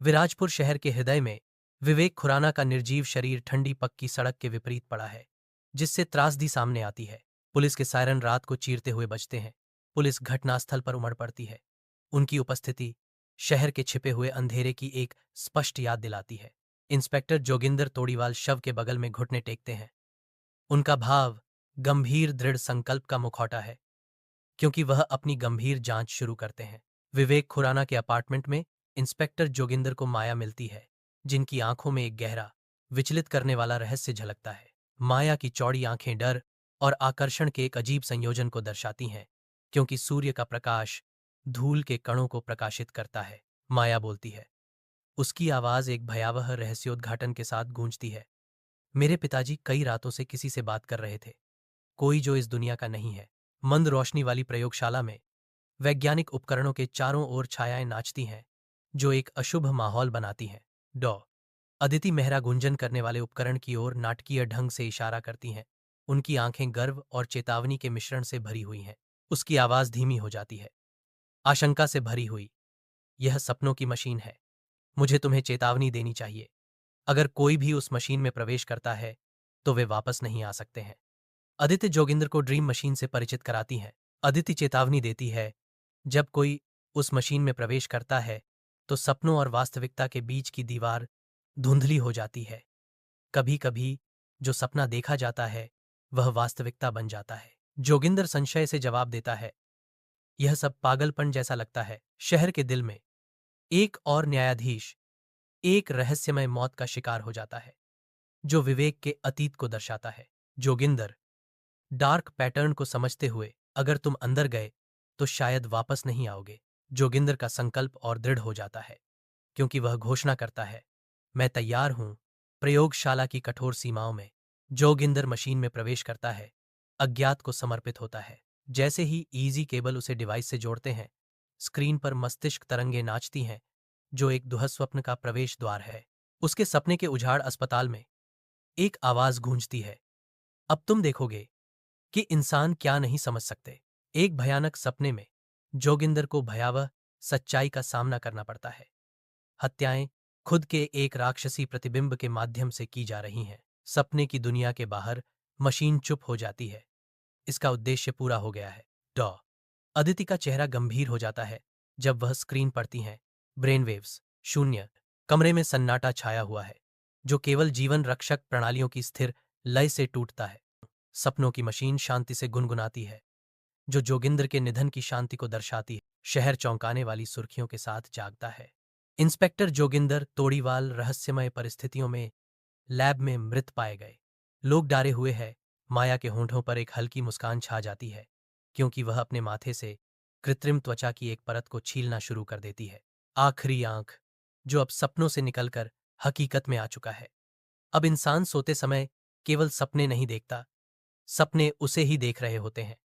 विराजपुर शहर के हृदय में विवेक खुराना का निर्जीव शरीर ठंडी पक्की सड़क के विपरीत पड़ा है, जिससे त्रासदी सामने आती है। पुलिस के सायरन रात को चीरते हुए बजते हैं। पुलिस घटनास्थल पर उमड़ पड़ती है। उनकी उपस्थिति शहर के छिपे हुए अंधेरे की एक स्पष्ट याद दिलाती है। इंस्पेक्टर जोगिंदर तोड़ीवाल शव के बगल में घुटने टेकते हैं। उनका भाव गंभीर दृढ़ संकल्प का मुखौटा है, क्योंकि वह अपनी गंभीर जांच शुरू करते हैं। विवेक खुराना के अपार्टमेंट में इंस्पेक्टर जोगिंदर को माया मिलती है, जिनकी आंखों में एक गहरा, विचलित करने वाला रहस्य झलकता है। माया की चौड़ी आंखें डर और आकर्षण के एक अजीब संयोजन को दर्शाती हैं, क्योंकि सूर्य का प्रकाश धूल के कणों को प्रकाशित करता है। माया बोलती है। उसकी आवाज एक भयावह रहस्योद्घाटन के साथ गूंजती है। मेरे पिताजी कई रातों से किसी से बात कर रहे थे, कोई जो इस दुनिया का नहीं है। मंद रोशनी वाली प्रयोगशाला में वैज्ञानिक उपकरणों के चारों ओर छायाएं नाचती हैं, जो एक अशुभ माहौल बनाती हैं। डॉ अदिति मेहरा गुंजन करने वाले उपकरण की ओर नाटकीय ढंग से इशारा करती हैं। उनकी आंखें गर्व और चेतावनी के मिश्रण से भरी हुई हैं। उसकी आवाज धीमी हो जाती है, आशंका से भरी हुई। यह सपनों की मशीन है। मुझे तुम्हें चेतावनी देनी चाहिए। अगर कोई भी उस मशीन में प्रवेश करता है तो वे वापस नहीं आ सकते हैं। अदिति जोगिंदर को ड्रीम मशीन से परिचित कराती हैं। अदिति चेतावनी देती है, जब कोई उस मशीन में प्रवेश करता है तो सपनों और वास्तविकता के बीच की दीवार धुंधली हो जाती है। कभी कभी जो सपना देखा जाता है वह वास्तविकता बन जाता है। जोगिंदर संशय से जवाब देता है, यह सब पागलपन जैसा लगता है। शहर के दिल में एक और न्यायाधीश एक रहस्यमय मौत का शिकार हो जाता है, जो विवेक के अतीत को दर्शाता है। जोगिंदर डार्क पैटर्न को समझते हुए, अगर तुम अंदर गए तो शायद वापस नहीं आओगे। जोगिंदर का संकल्प और दृढ़ हो जाता है, क्योंकि वह घोषणा करता है, मैं तैयार हूं। प्रयोगशाला की कठोर सीमाओं में जोगिंदर मशीन में प्रवेश करता है, अज्ञात को समर्पित होता है। जैसे ही ईजी केबल उसे डिवाइस से जोड़ते हैं, स्क्रीन पर मस्तिष्क तरंगे नाचती हैं, जो एक दुःस्वप्न का प्रवेश द्वार है। उसके सपने के उजाड़ अस्पताल में एक आवाज गूंजती है, अब तुम देखोगे कि इंसान क्या नहीं समझ सकते। एक भयानक सपने में जोगिंदर को भयावह सच्चाई का सामना करना पड़ता है। हत्याएं खुद के एक राक्षसी प्रतिबिंब के माध्यम से की जा रही हैं। सपने की दुनिया के बाहर मशीन चुप हो जाती है। इसका उद्देश्य पूरा हो गया है। डॉ अदिति का चेहरा गंभीर हो जाता है जब वह स्क्रीन पढ़ती हैं। ब्रेन वेव्स शून्य। कमरे में सन्नाटा छाया हुआ है, जो केवल जीवन रक्षक प्रणालियों की स्थिर लय से टूटता है। सपनों की मशीन शांति से गुनगुनाती है, जो जोगिंदर के निधन की शांति को दर्शाती है। शहर चौंकाने वाली सुर्खियों के साथ जागता है। इंस्पेक्टर जोगिंदर तोड़ीवाल रहस्यमय परिस्थितियों में लैब में मृत पाए गए। लोग डरे हुए हैं। माया के होंठों पर एक हल्की मुस्कान छा जाती है, क्योंकि वह अपने माथे से कृत्रिम त्वचा की एक परत को छीलना शुरू कर देती है। आखिरी आंख, जो अब सपनों से निकलकर हकीकत में आ चुका है। अब इंसान सोते समय केवल सपने नहीं देखता, सपने उसे ही देख रहे होते हैं।